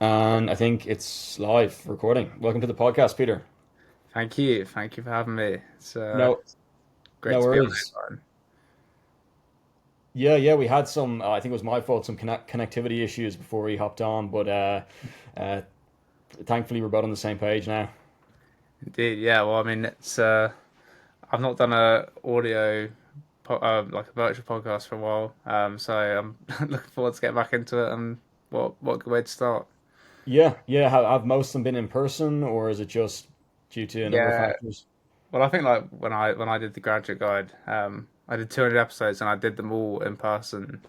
And I think it's live recording. Welcome to the podcast, Peter. Thank you. Thank you for having me. It's No, no great to be on worries. this line. Yeah, we had some, I think it was my fault, some connectivity issues before we hopped on, but uh, thankfully we're both on the same page now. Indeed, yeah. Well, I mean, it's I've not done a like a virtual podcast for a while, so I'm looking forward to getting back into it. And what good way to start? Yeah. Have most of them been in person, or is it just due to a number of Yeah. factors? Well, I think like when I did the graduate guide, I did 200 episodes and I did them all in person.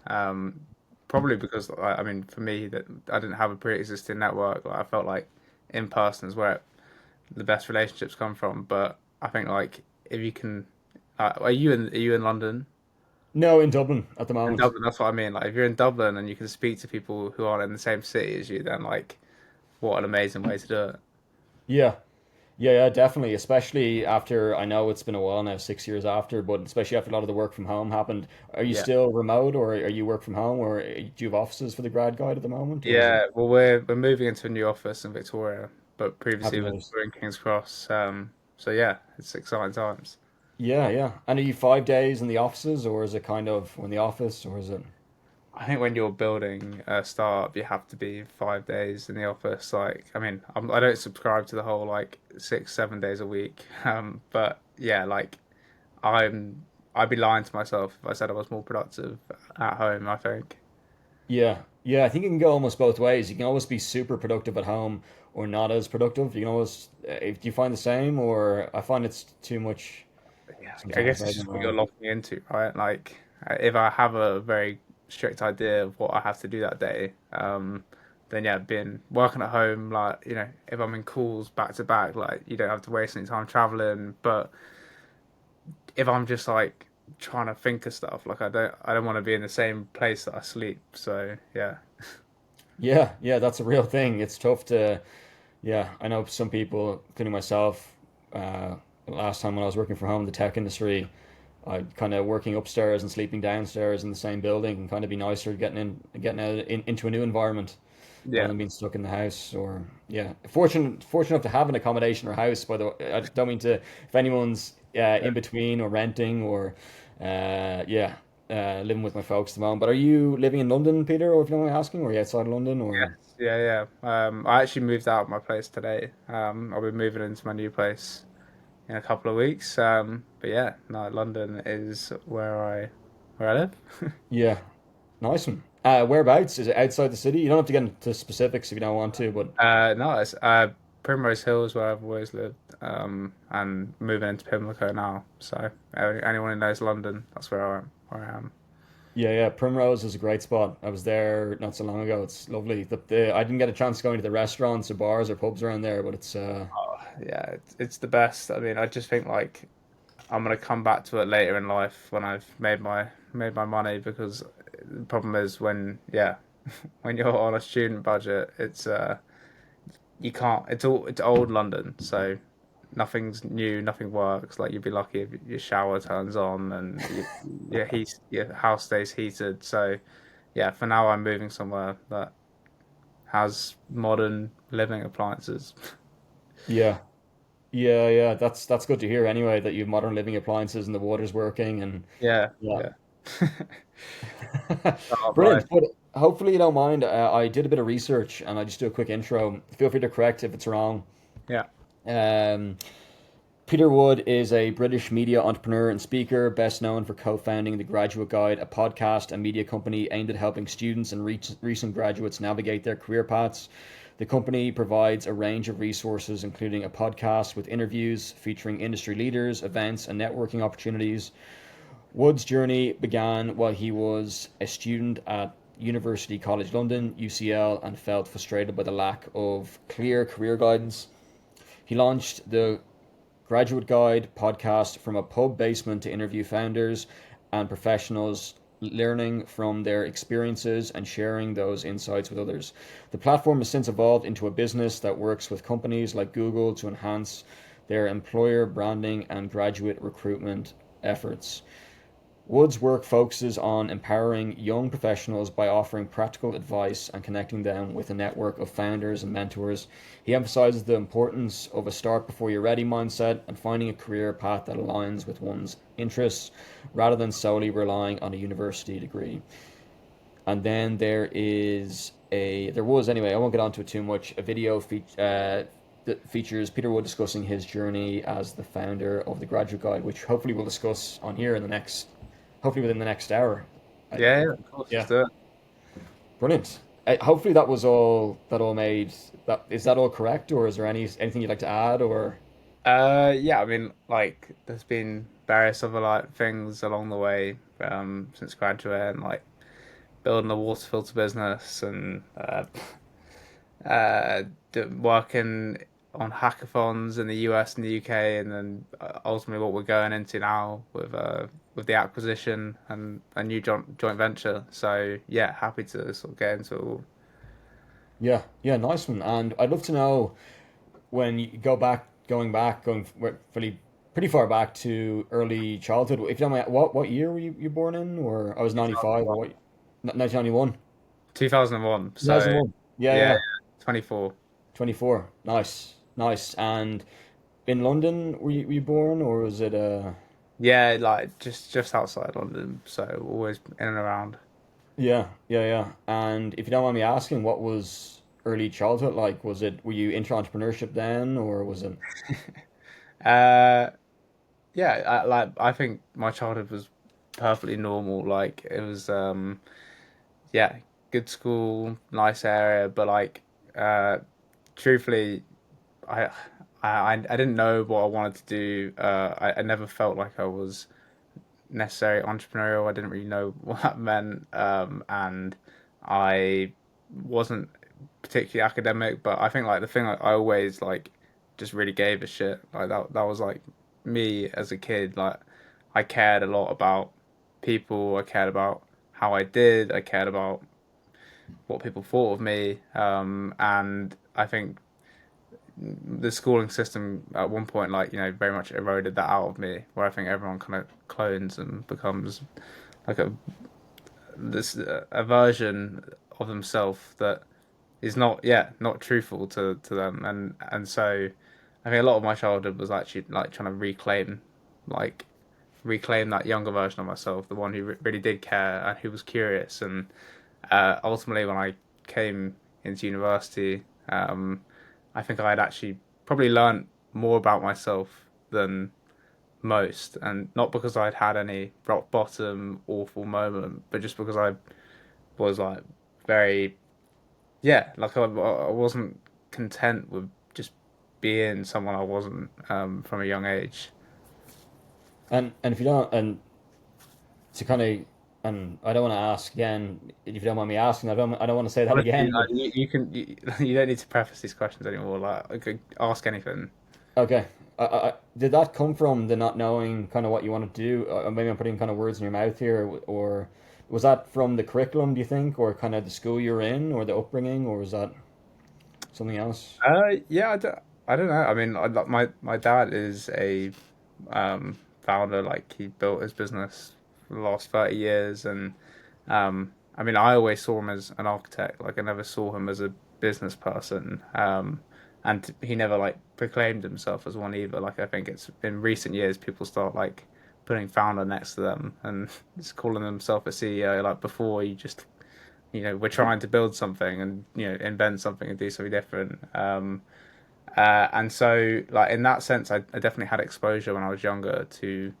Probably because I mean, for me, that I didn't have a pre-existing network. Like, I felt like in person is where the best relationships come from. But I think like if you can, are you in London? No, in Dublin at the In moment. Dublin, that's what I mean. Like if you're in Dublin and you can speak to people who aren't in the same city as you, then like what an amazing way to do it. Yeah, yeah, definitely. Especially after, I know it's been a while now, 6 years after, but especially after a lot of the work from home happened. Are you Yeah. still remote, or are you work from home, or do you have offices for the grad guide at the moment, or is it Yeah, well, we're moving into a new office in Victoria, but happy previously days? we're in King's Cross. So yeah, it's exciting times. Yeah. And are you 5 days in the offices, or is it kind of in the office, or is it? I think when you're building a startup, you have to be 5 days in the office. Like, I mean, I don't subscribe to the whole like 6, 7 days a week. But yeah, like I'm, I'd be lying to myself if I said I was more productive at home, I think. Yeah. I think it can go almost both ways. You can always be super productive at home, or not as productive. You can always, if you find the same, or I find it's too much Yeah, I sometimes. guess I it's don't just what you're know. locking into, right? Like, if I have a very strict idea of what I have to do that day, then yeah, being working at home, like, if I'm in calls back to back, like, you don't have to waste any time traveling. But if I'm just like trying to think of stuff, like, I don't want to be in the same place that I sleep. So yeah, Yeah, that's a real thing. It's tough to, yeah, I know some people, including myself, last time when I was working from home in the tech industry, I kind of working upstairs and sleeping downstairs in the same building can kind of be nicer getting out into a new environment rather yeah, than being stuck in the house. Or yeah, fortunate enough to have an accommodation or house. By the way, I don't mean to, if anyone's in between or renting or yeah, living with my folks at the moment. But are you living in London, Peter, or if you don't mind me asking, or are you outside of London, yes, or? yeah. I actually moved out of my place today. I'll be moving into my new place in a couple of weeks. But yeah, no, London is where I live. Yeah, nice one. Whereabouts? Is it outside the city? You don't have to get into specifics if you don't want to, but No, it's Primrose Hill is where I've always lived. And moving into Pimlico now. So anyone who knows London, that's where I am. yeah, Primrose is a great spot. I was there not so long ago. It's lovely. I didn't get a chance going to the restaurants or bars or pubs around there, but it's Oh, yeah, it's the best. I mean, I just think like I'm gonna come back to it later in life when I've made my money because the problem is when you're on a student budget, you can't. It's old London, so nothing's new, nothing works. Like you'd be lucky if your shower turns on and your house stays heated. So yeah, for now I'm moving somewhere that has modern living appliances. yeah, yeah. That's good to hear anyway that you have modern living appliances and the water's working and Yeah, yeah. yeah. Startup life. Brilliant. But hopefully you don't mind. I did a bit of research and I just do a quick intro. Feel free to correct if it's wrong. Yeah, Um, Peter Wood is a British media entrepreneur and speaker, best known for co founding The Graduate Guide, a podcast and media company aimed at helping students and recent graduates navigate their career paths. The company provides a range of resources, including a podcast with interviews featuring industry leaders, events, and networking opportunities. Wood's journey began while he was a student at University College London, UCL, and felt frustrated by the lack of clear career guidance. He launched the Graduate Guide podcast from a pub basement to interview founders and professionals, learning from their experiences and sharing those insights with others. The platform has since evolved into a business that works with companies like Google to enhance their employer branding and graduate recruitment efforts. Wood's work focuses on empowering young professionals by offering practical advice and connecting them with a network of founders and mentors. He emphasizes the importance of a start before you're ready mindset and finding a career path that aligns with one's interests rather than solely relying on a university degree. And then there was anyway, I won't get onto it too much, a video that features Peter Wood discussing his journey as the founder of the Graduate Guide, which hopefully we'll discuss on here hopefully within the next hour. I, Yeah, yeah, of course, let's yeah, do it. brilliant. Hopefully that all made that is that all correct, or is there anything you'd like to add, or Yeah, I mean, like, there's been various other like things along the way since graduate, and like building a water filter business and uh, working on hackathons in the US and the UK, and then ultimately what we're going into now with the acquisition and a new joint venture. So yeah, happy to sort of get into it all. yeah, yeah, nice one. And I'd love to know when you going pretty far back to early childhood. If you don't mind, what year were you born in? Or I was 95 or 2001. what? 1991. 2001. So 2001. Yeah, yeah, yeah. 24. 24. Nice. Nice. And in London were you born or was it Yeah, like just outside London, so always in and around. yeah, yeah, yeah. And if you don't mind me asking, what was early childhood like? Were you into entrepreneurship then or was it Uh, yeah, I think my childhood was perfectly normal. Like it was, yeah, good school, nice area, but like, uh, truthfully, I, I didn't know what I wanted to do. I never felt like I was necessarily entrepreneurial. I didn't really know what that meant, and I wasn't particularly academic. But I think like the thing I always like just really gave a shit. Like that was like me as a kid. Like I cared a lot about people. I cared about how I did. I cared about what people thought of me. And I think the schooling system at one point, like very much eroded that out of me. Where I think everyone kind of clones and becomes like a version of themselves that is not truthful to them, and so I think a lot of my childhood was actually like trying to like reclaim that younger version of myself, the one who really did care and who was curious. And ultimately, when I came into university, I think I had actually probably learned more about myself than most, and not because I'd had any rock bottom awful moment, but just because I was like very like I wasn't content with just being someone I wasn't from a young age. and if you don't and to kind of and I don't want to ask again if you don't mind me asking I don't want to say that Honestly, again but like, you don't need to preface these questions anymore. Like, I could ask anything. okay did that come from the not knowing kind of what you want to do maybe I'm putting kind of words in your mouth here or was that from the curriculum do you think or kind of the school you're in or the upbringing or was that something else Yeah, I don't know. I mean, like, my dad is a founder. Like, he built his business for the last 30 years, and I mean, I always saw him as an architect. Like, I never saw him as a business person. And he never like proclaimed himself as one either. Like, I think it's in recent years people start like putting founder next to them and just calling themselves a CEO. Like before, you just we're trying to build something and invent something and do something different. And so like in that sense, I definitely had exposure when I was younger to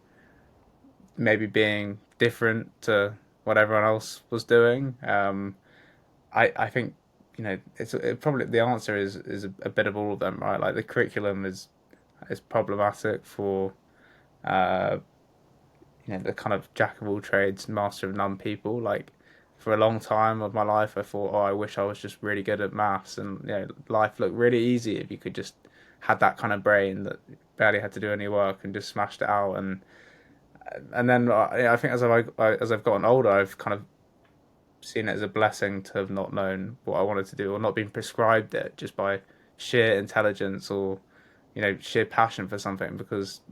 maybe being different to what everyone else was doing. I think probably the answer is a bit of all of them, right? Like the curriculum is problematic for uh, the kind of jack of all trades, master of none people. Like for a long time of my life, I thought, oh, I wish I was just really good at maths, and life looked really easy if you could just had that kind of brain that barely had to do any work and just smashed it out. And then I think as I've gotten older, I've kind of seen it as a blessing to have not known what I wanted to do or not been prescribed it just by sheer intelligence or sheer passion for something because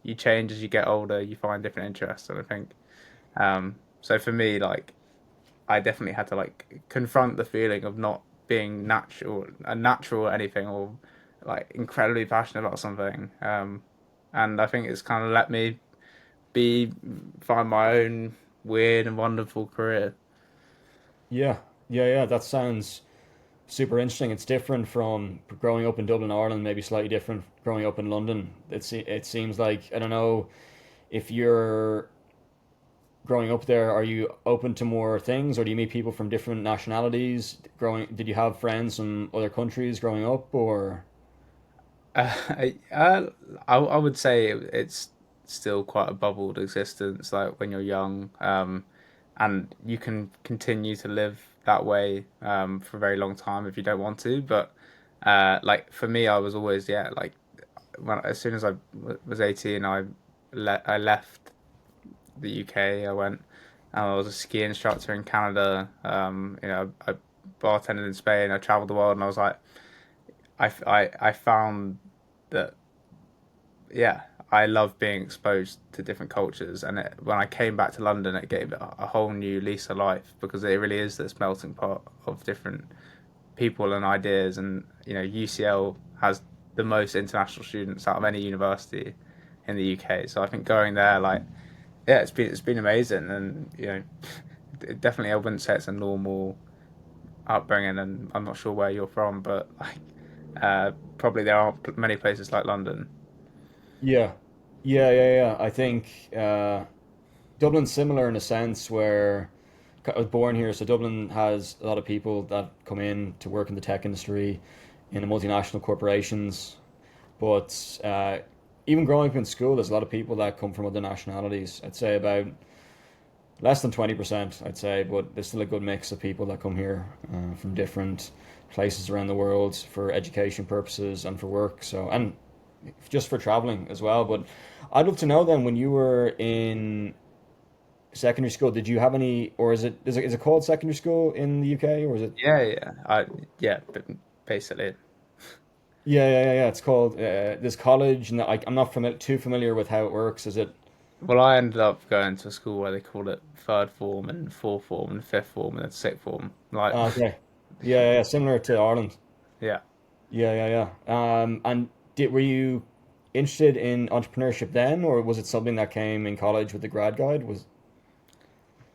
you change as you get older, you find different interests, and I think So for me, like I definitely had to like confront the feeling of not being natural at anything, or like incredibly passionate about something. And I think it's kind of let me be find my own weird and wonderful career. Yeah, yeah. That sounds super interesting. It's different from growing up in Dublin, Ireland, maybe slightly different growing up in London. It seems like, I don't know if you're growing up there, are you open to more things, or do you meet people from different nationalities? Did you have friends from other countries growing up, or? I would say it's still quite a bubbled existence, like when you're young, and you can continue to live that way for a very long time if you don't want to. But like for me, I was always like as soon as I was 18, I left the UK. I went and I was a ski instructor in Canada. I bartended in Spain. I traveled the world, and I was like, I found that yeah, I love being exposed to different cultures. And when I came back to London, it gave it a whole new lease of life because it really is this melting pot of different people and ideas. And UCL has the most international students out of any university in the UK. So I think going there, like, yeah, it's been amazing. And definitely I wouldn't say it's a normal upbringing. And I'm not sure where you're from, but like, probably there aren't many places like London. Yeah, yeah. I think Dublin's similar in a sense where I was born here, so Dublin has a lot of people that come in to work in the tech industry, in the multinational corporations. But even growing up in school, there's a lot of people that come from other nationalities. I'd say about less than 20%, I'd say, but there's still a good mix of people that come here from different places around the world for education purposes and for work. So, and just for traveling as well. But I'd love to know then, when you were in secondary school, did you have any, or is it called secondary school in the UK, or is it? Yeah, but basically. Yeah. It's called this college, and I'm not too familiar with how it works. Is it? Well, I ended up going to a school where they called it third form and fourth form and fifth form and then sixth form. Like, Okay. Yeah. Similar to Ireland. yeah. And were you interested in entrepreneurship then, or was it something that came in college with the grad guide?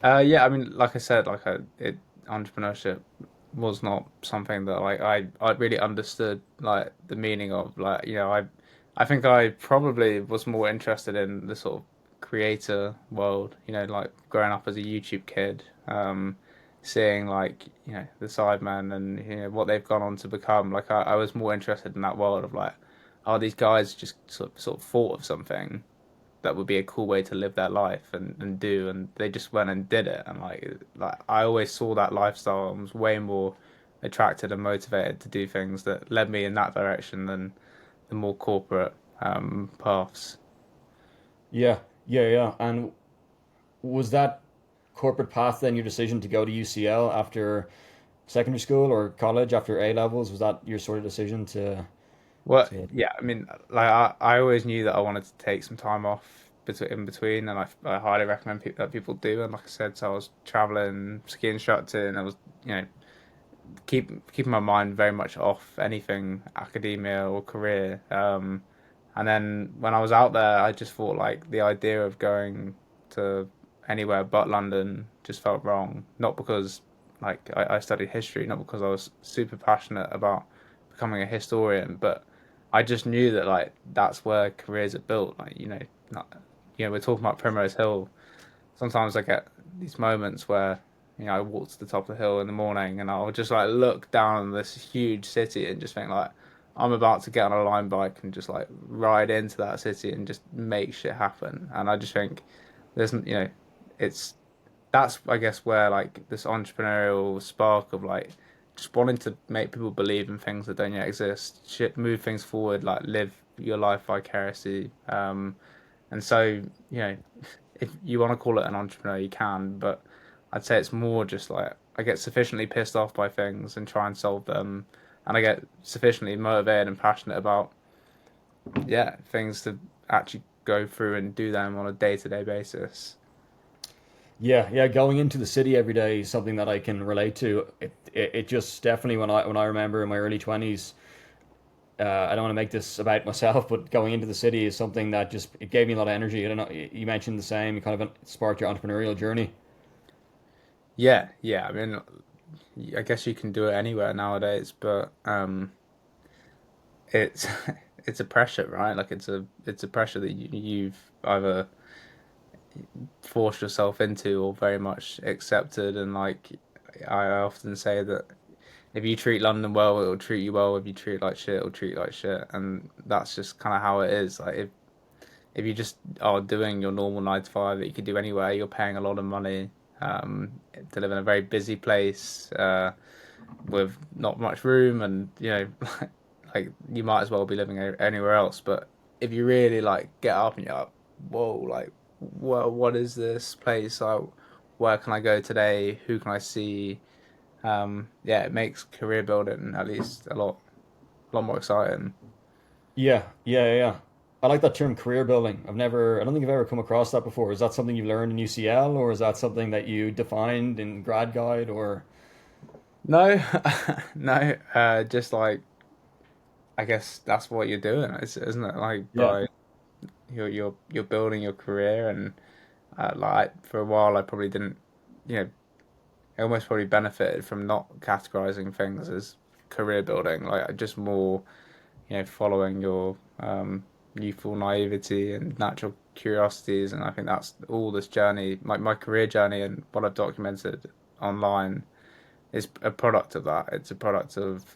Yeah, I mean, like I said, entrepreneurship was not something that like I really understood like the meaning of. Like, I think I probably was more interested in the sort of creator world, like growing up as a YouTube kid, seeing like, the Sidemen and what they've gone on to become. Like I was more interested in that world of like, oh, these guys just sort of thought of something that would be a cool way to live their life and do, and they just went and did it. And like I always saw that lifestyle and was way more attracted and motivated to do things that led me in that direction than the more corporate paths. Yeah. And was that corporate path then your decision to go to UCL after secondary school or college after A levels? Was that your sort of decision Well, to? yeah, I mean, like I always knew that I wanted to take some time off in between, and I highly recommend that people do. And like I said, so I was traveling, ski instructor, and I was, you know, keeping my mind very much off anything academia or career. And then when I was out there, I just thought like the idea of going to anywhere but London just felt wrong. Not because like I studied history, not because I was super passionate about becoming a historian, but I just knew that like that's where careers are built. Like not, we're talking about Primrose Hill. Sometimes I get these moments where I walk to the top of the hill in the morning and I'll just like look down on this huge city and just think like I'm about to get on a line bike and just like ride into that city and just make shit happen. And I just think there's it's that's I guess where like this entrepreneurial spark of like just wanting to make people believe in things that don't yet exist, shit, move things forward, like live your life vicariously. And so, if you want to call it an entrepreneur, you can, but I'd say it's more just like I get sufficiently pissed off by things and try and solve them, and I get sufficiently motivated and passionate about, yeah, things to actually go through and do them on a day-to-day basis. Yeah, yeah. Going into the city every day is something that I can relate to. It just definitely when I remember in my early 20s, I don't want to make this about myself, but going into the city is something that just it gave me a lot of energy. I don't know. You mentioned the same. You kind of sparked your entrepreneurial journey. Yeah, yeah. I mean, I guess you can do it anywhere nowadays, but it's it's a pressure, right? Like it's a pressure that you've either forced yourself into or very much accepted. And like I often say that if you treat London well, it'll treat you well. If you treat it like shit, it'll treat you like shit. And that's just kind of how it is. Like if you just are doing your normal 9 to 5 that you could do anywhere, you're paying a lot of money to live in a very busy place with not much room, and like you might as well be living anywhere else. But if you really like get up and you're like, whoa, like what is this place? Like, where can I go today? Who can I see? Yeah, it makes career building at least a lot more exciting. Yeah, yeah, yeah. Yeah. I like that term career building. I don't think I've ever come across that before. Is that something you learned in UCL, or is that something that you defined in grad guide, or No, no, just like I guess that's what you're doing, isn't it? Like yeah, by you're building your career, and like for a while I probably didn't, you know, I almost probably benefited from not categorizing things as career building, like just more, following your youthful naivety and natural curiosities. And I think that's all this journey, my career journey and what I've documented online is a product of that. It's a product of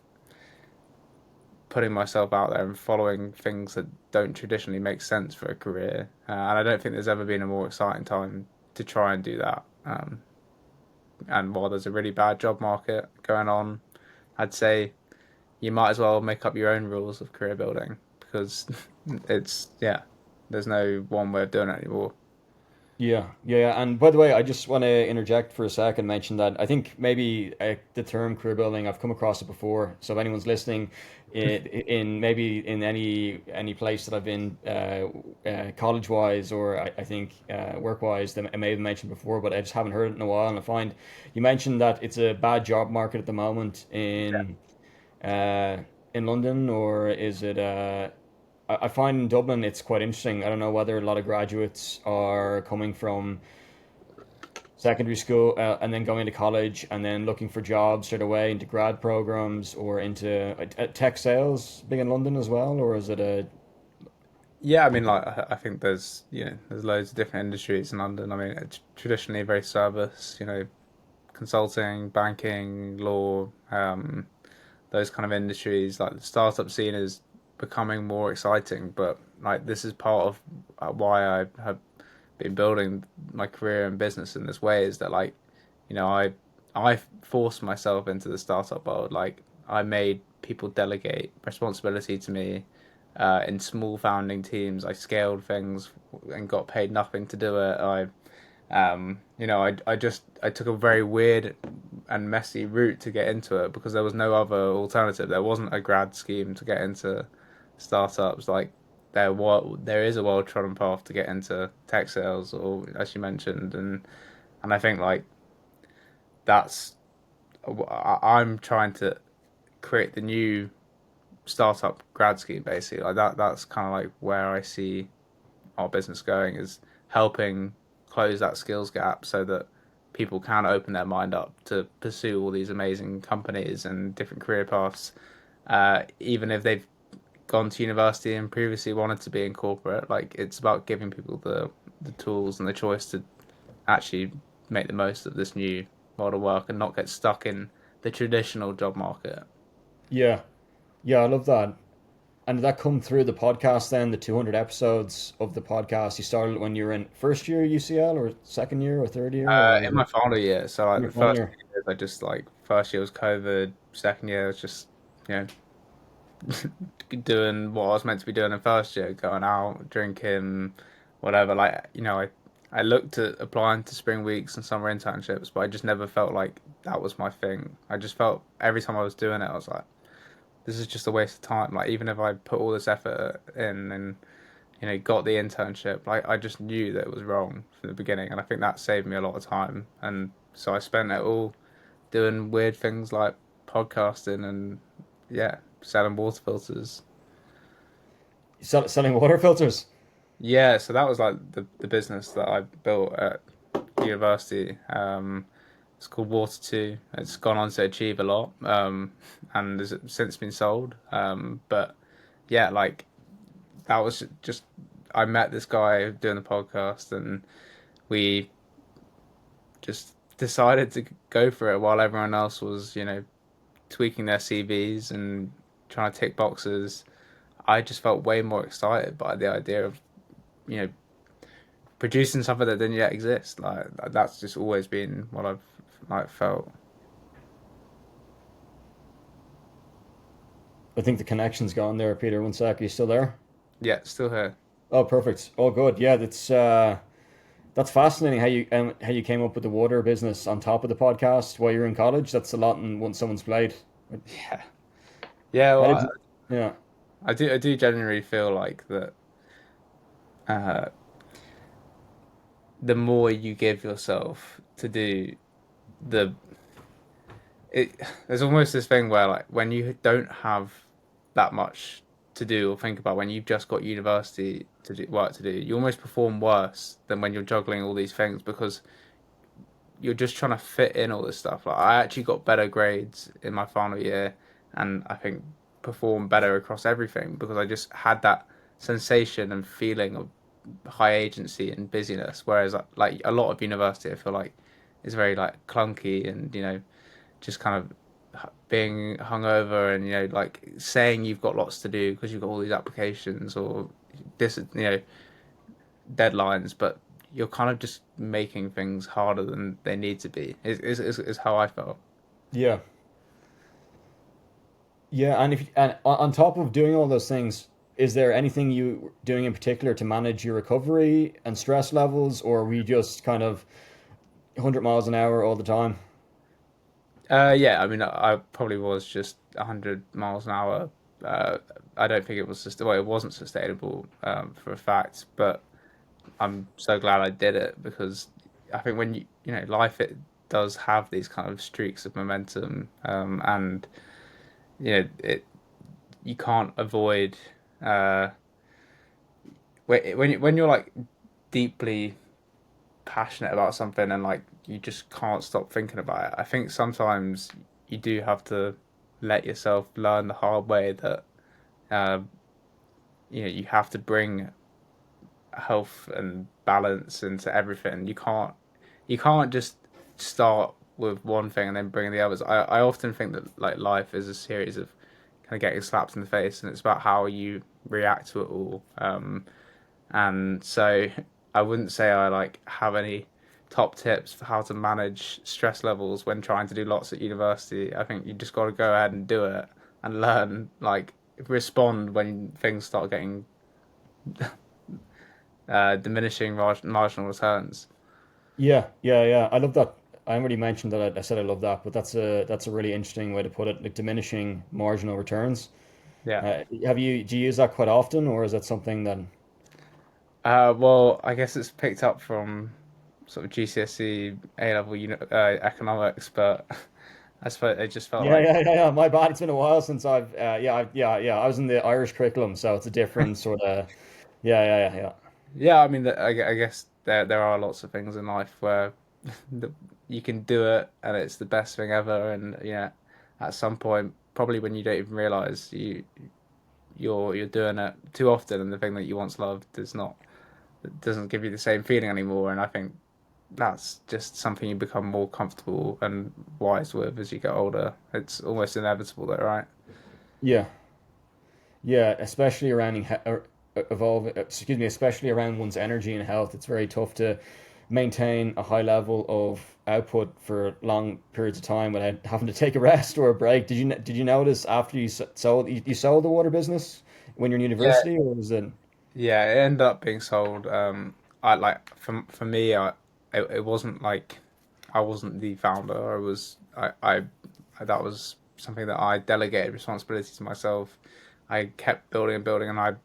putting myself out there and following things that don't traditionally make sense for a career. And I don't think there's ever been a more exciting time to try and do that. And while there's a really bad job market going on, I'd say you might as well make up your own rules of career building because yeah, there's no one way of doing it anymore. yeah, yeah. Yeah. And by the way, I just want to interject for a second and mention that I think maybe the term career building, I've come across it before. So if anyone's listening, in maybe in any place that I've been, college wise, or I think work wise, that I may have mentioned before, but I just haven't heard it in a while. And I find you mentioned that it's a bad job market at the moment uh, in London, or is it? I find in Dublin it's quite interesting. I don't know whether a lot of graduates are coming from secondary school and then going to college and then looking for jobs straight away into grad programs or into tech sales, big in London as well, or is it a Yeah, I mean, like I think there's there's loads of different industries in London. I mean, it's traditionally very service, consulting, banking, law, those kind of industries. Like the startup scene is becoming more exciting, but like this is part of why I have been building my career and business in this way. Is that like, you know, I forced myself into the startup world. Like I made people delegate responsibility to me. In small founding teams, I scaled things and got paid nothing to do it. I took a very weird and messy route to get into it because there was no other alternative. There wasn't a grad scheme to get into startups. Like there is a well trodden path to get into tech sales, or as you mentioned, and I think like that's I'm trying to create the new startup grad scheme basically. Like that's kind of like where I see our business going, is helping close that skills gap so that people can open their mind up to pursue all these amazing companies and different career paths, even if they've gone to university and previously wanted to be in corporate. Like it's about giving people the tools and the choice to actually make the most of this new world of work and not get stuck in the traditional job market. yeah, yeah, I love that. And did that come through the podcast then, the 200 episodes of the podcast? You started when you were in first year UCL or second year or third year, or was In my it final year, so in like your the final first year? 2 years, I just like first year was COVID, second year was just you know doing what I was meant to be doing in first year, going out, drinking, whatever. Like, I looked at applying to spring weeks and summer internships, but I just never felt like that was my thing. I just felt every time I was doing it, I was like, this is just a waste of time. Like, even if I put all this effort in and, got the internship, like I just knew that it was wrong from the beginning, and I think that saved me a lot of time. And so I spent it all doing weird things like podcasting and yeah, selling water filters. Selling water filters. Yeah, so that was like the business that I built at university. It's called Water 2. It's gone on to achieve a lot, and has since been sold. But yeah, like that was just I met this guy doing the podcast, and we just decided to go for it while everyone else was, tweaking their CVs and trying to tick boxes. I just felt way more excited by the idea of, you know, producing something that didn't yet exist. Like that's just always been what I've like felt. I think the connection's gone there, Peter. One sec. Are you still there? Yeah, still here. Oh, perfect. Oh, good. Yeah, that's fascinating how you came up with the water business on top of the podcast while you're in college. That's a lot in one someone's plate. Yeah, yeah. How Well, did you? Yeah. I do genuinely feel like that. Uh, the more you give yourself to do the it, there's almost this thing where like when you don't have that much to do or think about, when you've just got university to do work to do, you almost perform worse than when you're juggling all these things because you're just trying to fit in all this stuff. Like I actually got better grades in my final year, and I think performed better across everything because I just had that sensation and feeling of high agency and busyness. Whereas like a lot of university, I feel like is very like clunky and just kind of being hungover and like saying you've got lots to do because you've got all these applications or this deadlines, but you're kind of just making things harder than they need to be. Is how I felt. Yeah. Yeah, and if and on top of doing all those things, is there anything you doing in particular to manage your recovery and stress levels, or are we just kind of 100 miles an hour all the time? Yeah, I mean, I probably was just 100 miles an hour. Uh, I don't think it was just well, it wasn't sustainable for a fact, but I'm so glad I did it because I think when life it does have these kind of streaks of momentum, and it you can't avoid uh, when you're like deeply passionate about something and like you just can't stop thinking about it. I think sometimes you do have to let yourself learn the hard way that uh, you have to bring health and balance into everything. You can't just start with one thing and then bring the others. I often think that like life is a series of kind of getting slapped in the face, and it's about how you react to it all. And so I wouldn't say I like have any top tips for how to manage stress levels when trying to do lots at university. I think you just got to go ahead and do it and learn like respond when things start getting diminishing marginal returns. Yeah, yeah, yeah. I love that. I already mentioned that I said I love that, but that's a really interesting way to put it, like diminishing marginal returns. Yeah. Do you use that quite often, or is that something that? Well, I guess it's picked up from sort of GCSE A level economics, but I suppose it just felt Yeah, like yeah, yeah, yeah. My bad. It's been a while since I've. Yeah, yeah. I was in the Irish curriculum, so it's a different sort of. Yeah, yeah, yeah, yeah. yeah. I mean, I guess there are lots of things in life where the, you can do it and it's the best thing ever, and yeah, at some point, probably when you don't even realize you're doing it too often, and the thing that you once loved is not it doesn't give you the same feeling anymore. And I think that's just something you become more comfortable and wise with as you get older. It's almost inevitable, though, right? Yeah, yeah. Especially around excuse me, especially around one's energy and health. It's very tough to maintain a high level of output for long periods of time without having to take a rest or a break. Did you notice after you sold the water business when you're in Yeah, university, or was it? yeah. It ended up being sold. I like for me, it wasn't like I wasn't the founder. I that was something that I delegated responsibility to myself. I kept building and building, and I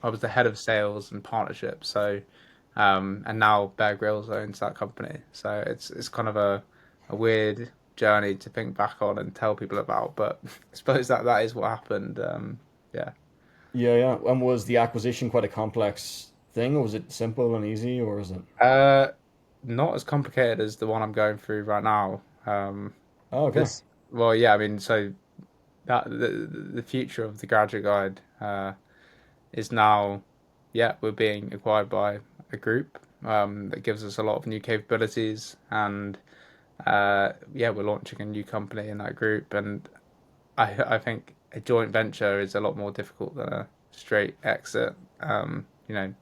was the head of sales and partnerships. So and now Bear Grylls owns that company. So it's kind of a weird journey to think back on and tell people about. But I suppose that is what happened. Yeah. Yeah, yeah. And was the acquisition quite a complex thing, or was it simple and easy, or is it? Uh, Not as complicated as the one I'm going through right now. Oh, okay. This, well, yeah, I mean, so that the future of the graduate guide is now, yeah, we're being acquired by a group that gives us a lot of new capabilities, and yeah, we're launching a new company in that group, and I think a joint venture is a lot more difficult than a straight exit.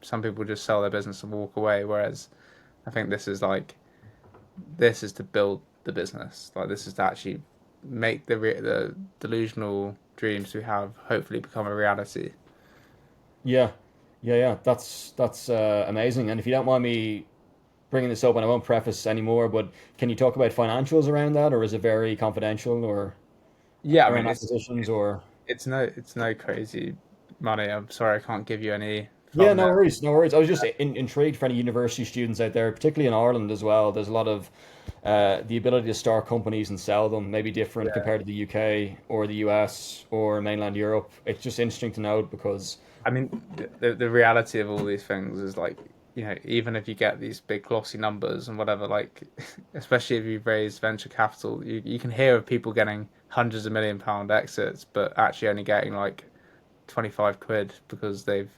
Some people just sell their business and walk away, whereas I think this is to build the business. Like this is to actually make the delusional dreams we have hopefully become a reality. Yeah, yeah, yeah. That's amazing. And if you don't mind me bringing this up, and I won't preface anymore, but can you talk about financials around that, or is it very confidential, or Yeah, I around mean acquisitions, or? it's no crazy money. I'm sorry I can't give you any Yeah, thumbnail. no worries, no worries. I was just intrigued for any university students out there, particularly in Ireland as well. There's a lot of the ability to start companies and sell them, maybe different Yeah. compared to the UK or the US or mainland Europe. It's just interesting to note because, I mean, the reality of all these things is like, even if you get these big glossy numbers and whatever, like, especially if you've raised venture capital, you can hear of people getting hundreds of £1 million exits, but actually only getting like 25 quid because they've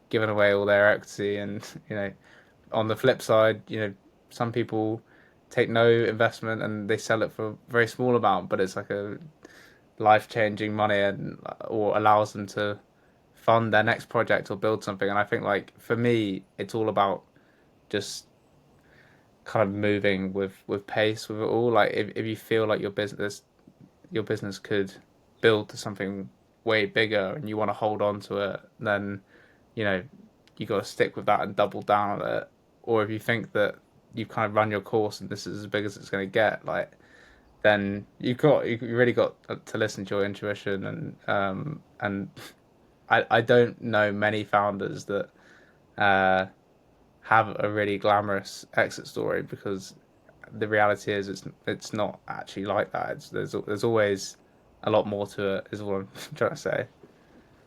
given away all their equity. And, on the flip side, some people take no investment and they sell it for a very small amount, but it's like a life changing money and or allows them to fund their next project or build something. And I think like for me, it's all about just kind of moving with pace with it all. Like if you feel like your business could build to something way bigger and you want to hold on to it, then you know you got to stick with that and double down on it. Or if you think that you've kind of run your course and this is as big as it's going to get, like then you really got to listen to your intuition and I don't know many founders that uh, have a really glamorous exit story because the reality is it's not actually like that. There's always a lot more to it. Is what I'm trying to say.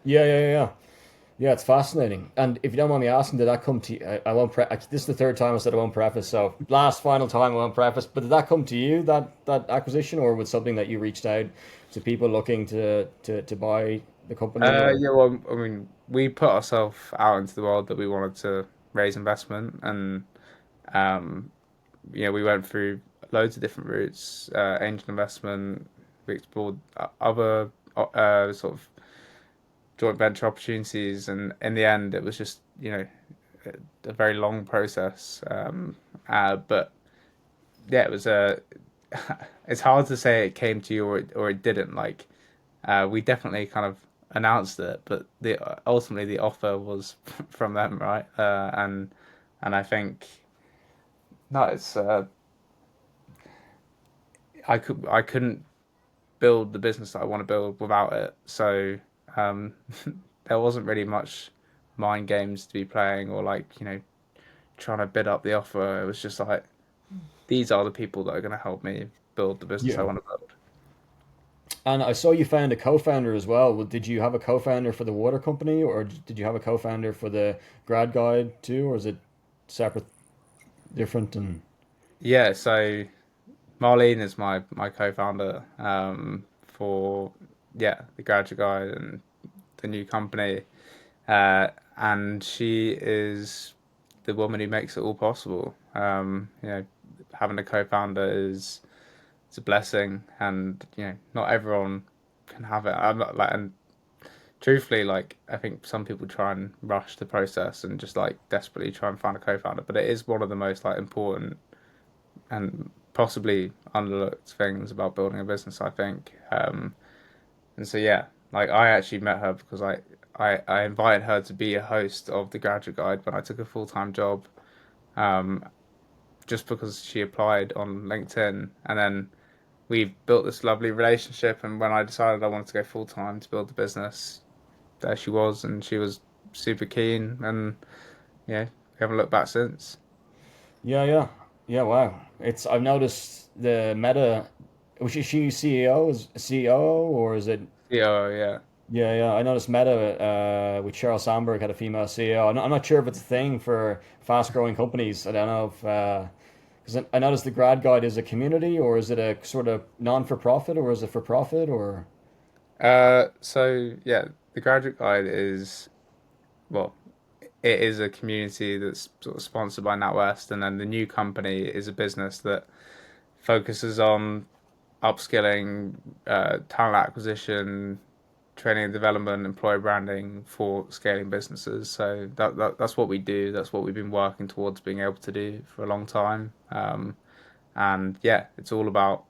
yeah, yeah, yeah, yeah. Yeah, it's fascinating. And if you don't mind me asking, did that come to you? I won't this is the third time I said I won't preface, so last final time I won't preface. But did that come to you, that acquisition, or was something that you reached out to people looking to buy the company, or? Yeah, well, I mean, we put ourselves out into the world that we wanted to raise investment, and um, we went through loads of different routes, angel investment. We explored other sort of joint venture opportunities, and in the end, it was just a very long process. But yeah, it was a. It's hard to say it came to you or it didn't. Like we definitely kind of announced it, but the ultimately the offer was from them, right? And I think no, it's I couldn't build the business that I want to build without it. So um, there wasn't really much mind games to be playing or like trying to bid up the offer. It was just like these are the people that are going to help me build the business I Yeah. want to build. And I saw you found a co-founder as well. Well, did you have a co-founder for the water company, or did you have a co-founder for the grad guide too, or is it separate, different, and? Yeah, so Marlene is my co-founder for the graduate guide and the new company, and she is the woman who makes it all possible. Having a co-founder is it's a blessing, and not everyone can have it. I'm not like, and truthfully, like I think some people try and rush the process and just like desperately try and find a co-founder, but it is one of the most like important and possibly underlooked things about building a business, I think. And so yeah, like I actually met her because I invited her to be a host of the graduate guide when I took a full-time job, um, just because she applied on LinkedIn, and then we built this lovely relationship. And when I decided I wanted to go full time to build the business, there she was, and she was super keen, and yeah, we haven't looked back since. Yeah, yeah, yeah. Wow. It's I've noticed the Meta. Was she CEO? Is CEO or is it? Yeah, yeah. Yeah, yeah. I noticed Meta with Sheryl Sandberg had a female CEO. I'm not sure if it's a thing for fast-growing companies. I don't know if because I noticed the Grad Guide is a community or is it a sort of non-for-profit or is it for profit or? So yeah, the Graduate Guide is, well, it is a community that's sort of sponsored by NatWest, and then the new company is a business that focuses on upskilling, talent acquisition, training and development, employer branding for scaling businesses. So that's what we do. That's what we've been working towards being able to do for a long time. And yeah, it's all about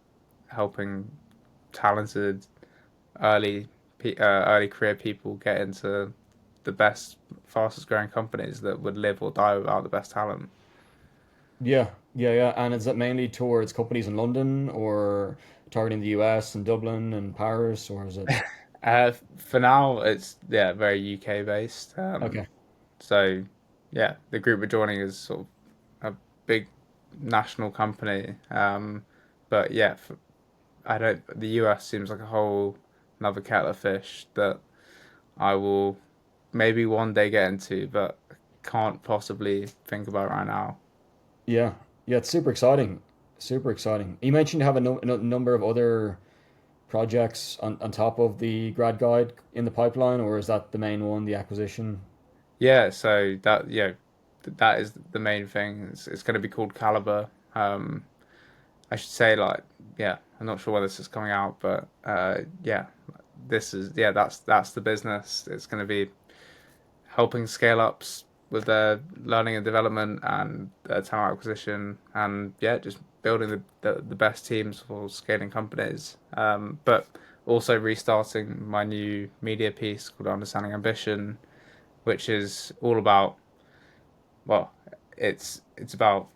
helping talented early early career people get into the best, fastest growing companies that would live or die without the best talent. Yeah, yeah, yeah. And is it mainly towards companies in London or targeting the US and Dublin and Paris or is it? For now, it's yeah very UK based. Okay. So yeah, the group we're joining is sort of a big national company. But yeah, I don't. The US seems like a whole another kettle of fish that I will maybe one day get into, but can't possibly think about right now. Yeah, yeah, it's super exciting. Super exciting. You mentioned you have a number of other projects on top of the grad guide in the pipeline, or is that the main one, the acquisition? Yeah, so that yeah, that is the main thing. It's going to be called Caliber. I should say like yeah, I'm not sure whether this is coming out, but yeah, this is yeah, that's the business. It's going to be helping scale ups with their learning and development and their talent acquisition, and yeah, just building the best teams for scaling companies. But also restarting my new media piece called Understanding Ambition, which is all about, well, it's about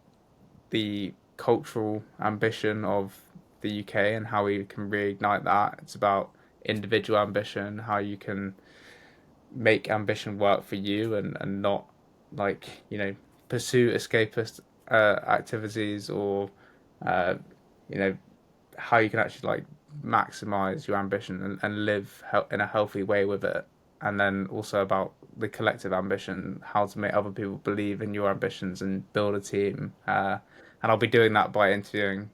the cultural ambition of the UK and how we can reignite that. It's about individual ambition, how you can make ambition work for you, and not like, pursue escapist activities, or uh, you know, how you can actually like maximize your ambition and live in a healthy way with it. And then also about the collective ambition, how to make other people believe in your ambitions and build a team. And I'll be doing that by interviewing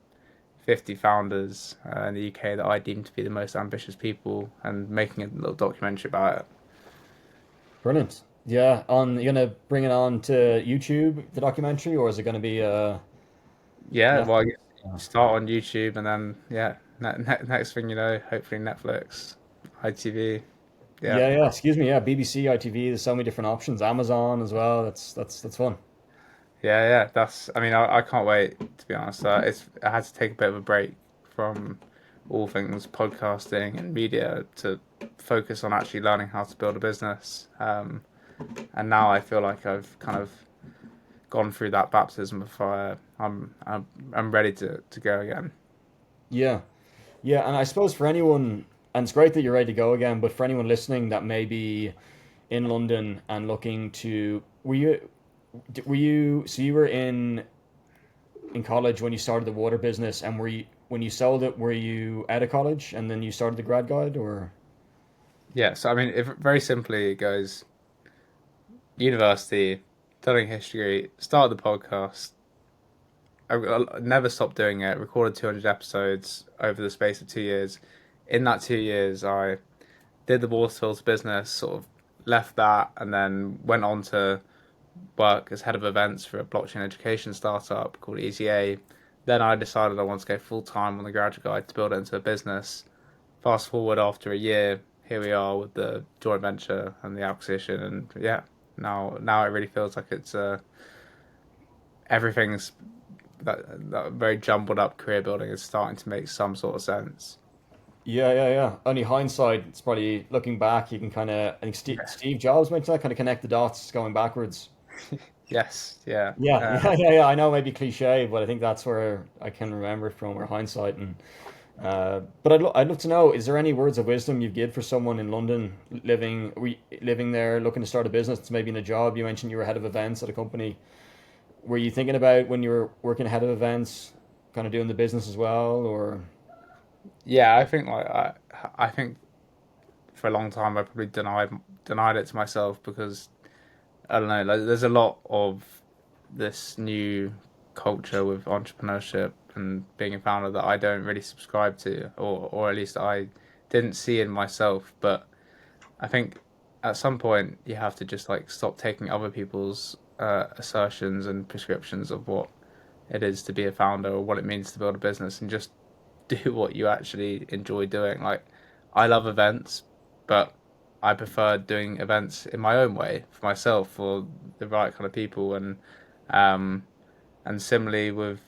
50 founders in the UK that I deem to be the most ambitious people, and making a little documentary about it. Brilliant. Yeah, you're gonna bring it on to YouTube, the documentary, or is it gonna be Yeah, well, I Netflix? guess start on YouTube, and then yeah, next thing you know, hopefully Netflix, ITV. Yeah, Yeah, yeah. Excuse me. Yeah, BBC, ITV. There's so many different options. Amazon as well. That's fun. yeah. That's. I mean, I can't wait to be honest. I had to take a bit of a break from all things podcasting and media to focus on actually learning how to build a business. And now I feel like I've kind of gone through that baptism of fire. I'm ready to go again. Yeah. Yeah, and I suppose for anyone, and it's great that you're ready to go again, but for anyone listening that may be in London and looking to, so you were in college when you started the water business, and when you sold it, were you out of college and then you started the grad guide, or? Yeah. So I mean, if very simply it goes university, studying history, started the podcast. I never stopped doing it. Recorded 200 episodes over the space of 2 years. In that 2 years, I did the Waterfalls business, sort of left that, and then went on to work as head of events for a blockchain education startup called EZA. Then I decided I want to go full time on the Graduate Guide to build it into a business. Fast forward after a year, here we are with the joint venture and the acquisition, and yeah, now it really feels like it's everything's that very jumbled up career building is starting to make some sort of sense. Yeah, yeah, yeah. Only hindsight, it's probably looking back, you can kind of, I think Steve Jobs mentioned that, kind of connect the dots going backwards. Yes, yeah. Yeah, yeah, yeah, yeah. I know, maybe cliche, but I think that's where I can remember it from, where hindsight and But I'd love to know, is there any words of wisdom you've give for someone in London living there, looking to start a business, maybe in a job? You mentioned you were head of events at a company. Were you thinking about when you were working head of events, kind of doing the business as well, or? Yeah, I think I think for a long time I probably denied it to myself because I don't know, like there's a lot of this new culture with entrepreneurship and being a founder that I don't really subscribe to, or at least I didn't see in myself. But I think at some point you have to just like stop taking other people's assertions and prescriptions of what it is to be a founder or what it means to build a business and just do what you actually enjoy doing. Like, I love events, but I prefer doing events in my own way for myself for the right kind of people um and similarly with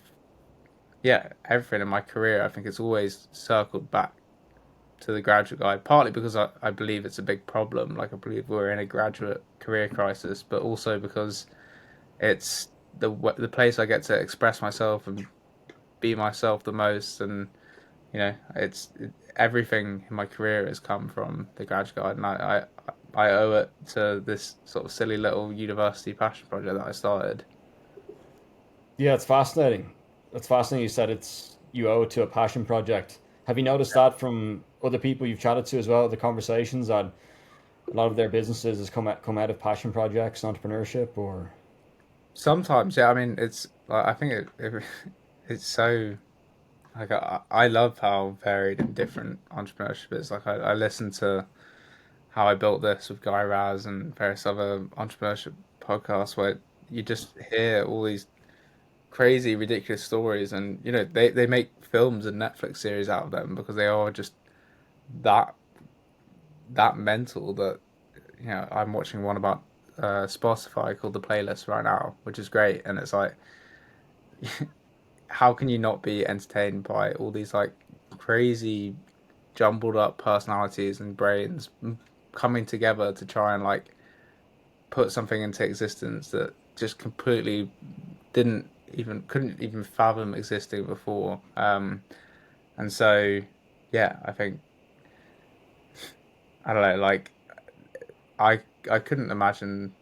yeah everything in my career. I think it's always circled back to the graduate guide, partly because I believe it's a big problem. Like I believe we're in a graduate career crisis, but also because it's the place I get to express myself and be myself the most, and everything in my career has come from the graduate guide, and I owe it to this sort of silly little university passion project that I started. Yeah, it's fascinating. It's fascinating. You said you owe it to a passion project. Have you noticed that from other people you've chatted to as well? The conversations that a lot of their businesses has come out of passion projects, entrepreneurship, or Sometimes, yeah, I mean, it's like I think it's so like I love how varied and different entrepreneurship is. Like I listen to How I Built This with Guy Raz and various other entrepreneurship podcasts where you just hear all these crazy, ridiculous stories, and they make films and Netflix series out of them because they are just that that mental that I'm watching one about Spotify called The Playlist right now, which is great, and it's like how can you not be entertained by all these like crazy jumbled up personalities and brains coming together to try and like put something into existence that just completely didn't even couldn't even fathom existing before. And so, yeah, I think I don't know, like I I couldn't imagine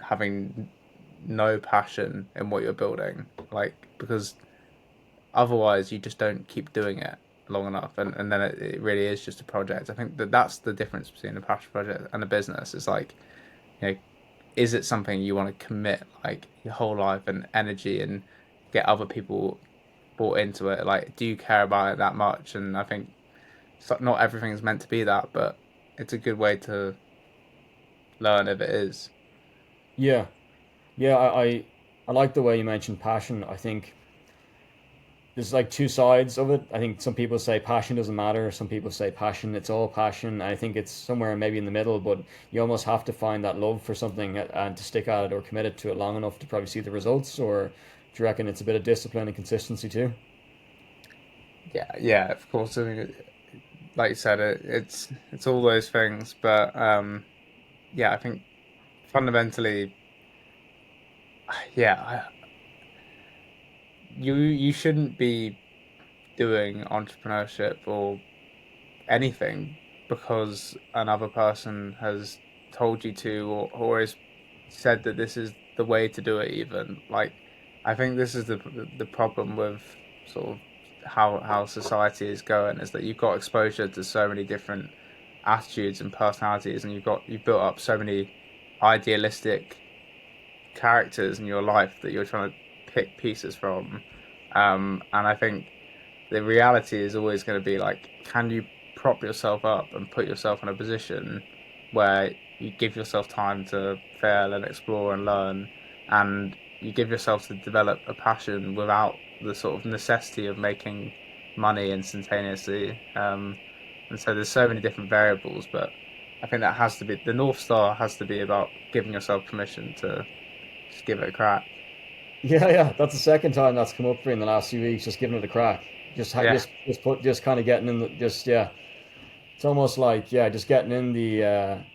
having no passion in what you're building, like because otherwise you just don't keep doing it long enough, and then it really is just a project. I think that's the difference between a passion project and a business. It's like you know, is it something you want to commit like your whole life and energy and get other people bought into it? Like, do you care about it that much? And I think not everything is meant to be that, but it's a good way to learn if it is. yeah, yeah. I like the way you mentioned passion. I think there's like two sides of it. I think some people say passion doesn't matter. Some people say passion, it's all passion. I think it's somewhere maybe in the middle, but you almost have to find that love for something and to stick at it or commit it to it long enough to probably see the results. Or do you reckon it's a bit of discipline and consistency too? Yeah, yeah, of course. I mean, like you said, it's all those things, but yeah, I think fundamentally, yeah, you shouldn't be doing entrepreneurship or anything because another person has told you to or has said that this is the way to do it even like I think this is the problem with sort of how society is going is that you've got exposure to so many different attitudes and personalities and you've built up so many idealistic characters in your life that you're trying to pick pieces from and I think the reality is always going to be like, can you prop yourself up and put yourself in a position where you give yourself time to fail and explore and learn, and you give yourself to develop a passion without the sort of necessity of making money instantaneously. And so there's so many different variables, but I think that has to be the North Star has to be about giving yourself permission to just give it a crack. Yeah, yeah. That's the second time that's come up for me in the last few weeks. Just giving it a crack. Yeah, Just kind of getting in the just yeah. It's almost like yeah, just getting in the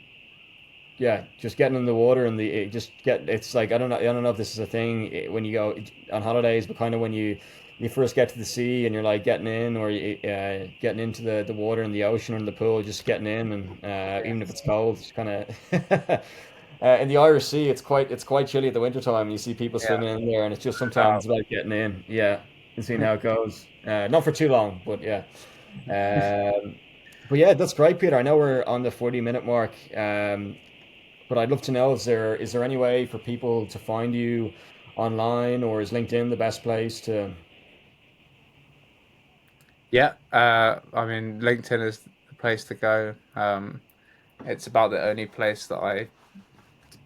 yeah, just getting in the water and just get. It's like I don't know if this is a thing when you go on holidays, but kind of when you you first get to the sea and you're like getting in, or getting into the water in the ocean or in the pool, just getting in, and even if it's cold, it's kind of in the Irish Sea, it's quite chilly at the winter time. You see people Yeah. swimming in there, and it's just Uh, sometimes about getting in, yeah, and seeing how it goes. Not for too long, but yeah. Um, but yeah, that's great, Peter. I know we're on the 40-minute mark, but I'd love to know, is there any way for people to find you online, or is LinkedIn the best place to? yeah. I mean, LinkedIn is the place to go. It's about the only place that I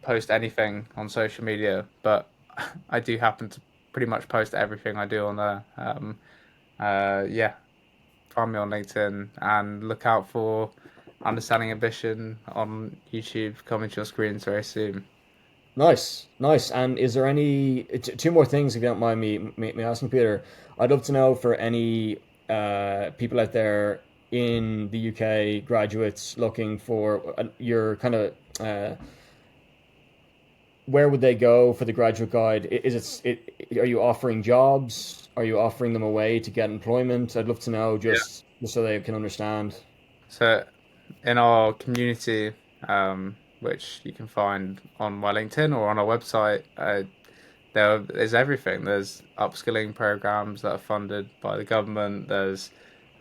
post anything on social media, but I do happen to pretty much post everything I do on there. Yeah, find me on LinkedIn and look out for Understanding Ambition on YouTube coming to your screens very soon. Nice, nice. And is there any two more things, if you don't mind me asking, Peter? I'd love to know for any people out there in the UK, graduates looking for your kind of where would they go for the graduate guide? Are you offering jobs? Are you offering them a way to get employment? I'd love to know, just so they can understand. So, in our community, which you can find on my LinkedIn or on our website, there's everything. There's upskilling programs that are funded by the government. There's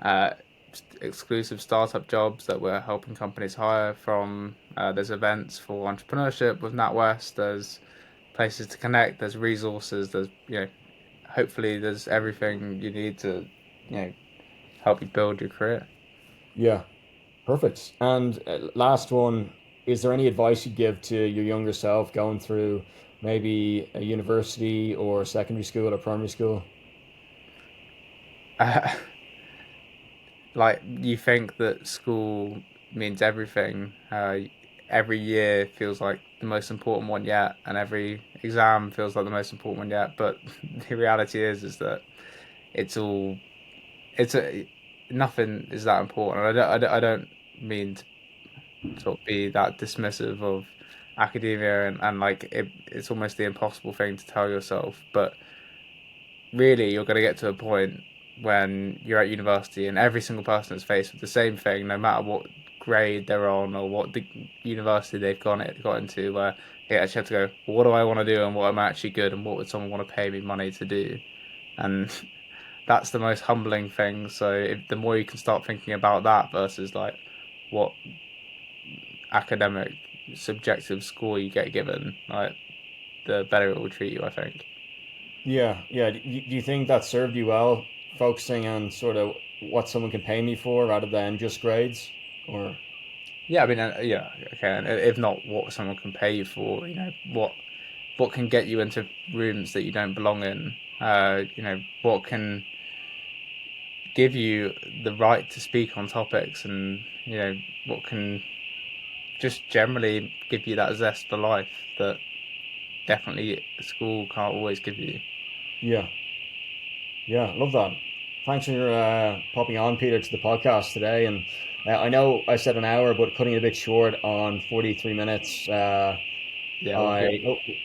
uh, exclusive startup jobs that we're helping companies hire from. There's events for entrepreneurship with NatWest. There's places to connect. There's resources. There's hopefully there's everything you need to help you build your career. Yeah, perfect. And last one, is there any advice you'd give to your younger self going through maybe a university or secondary school or primary school? Uh, like you think that school means everything. Every year feels like the most important one yet, and every exam feels like the most important one yet. But the reality is that it's all it's a nothing is that important. I don't mean to sort of be that dismissive of academia and like it's almost the impossible thing to tell yourself. But really you're going to get to a point when you're at university and every single person is faced with the same thing, no matter what grade they're on or what the university they've got into, where they actually have to go, well, what do I want to do and what am I actually good and what would someone want to pay me money to do? And that's the most humbling thing. So the more you can start thinking about that versus like what academic subjective score you get given, like the better it will treat you, I think. Yeah, yeah. Do you think that served you well, focusing on sort of what someone can pay me for rather than just grades? Or Yeah, I mean, yeah, okay. And if not, what someone can pay you for, what can get you into rooms that you don't belong in? What can give you the right to speak on topics, and what can just generally give you that zest for life that definitely school can't always give you. yeah, yeah, love that. Thanks for popping on, Peter, to the podcast today. And I know I said an hour, but cutting it a bit short on 43 minutes. Yeah, all good.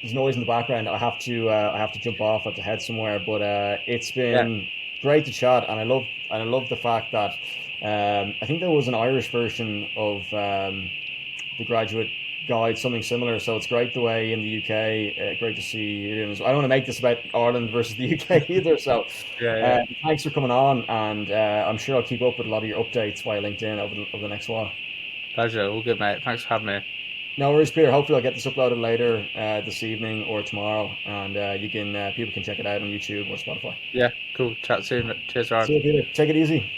There's noise in the background. I have to jump off. I have to head somewhere. But it's Yeah, been great to chat, and I love the fact that I think there was an Irish version of the graduate guide, something similar. So it's great the way in the UK. Great to see you doing this. I don't want to make this about Ireland versus the UK either. So yeah, yeah. thanks for coming on, and I'm sure I'll keep up with a lot of your updates via LinkedIn over the next while. Pleasure. All good, mate. Thanks for having me. No worries, Peter. Hopefully, I'll get this uploaded later this evening or tomorrow, and people can check it out on YouTube or Spotify. Yeah, cool. Chat soon. Cheers, See Ryan. you, Peter. Take it easy.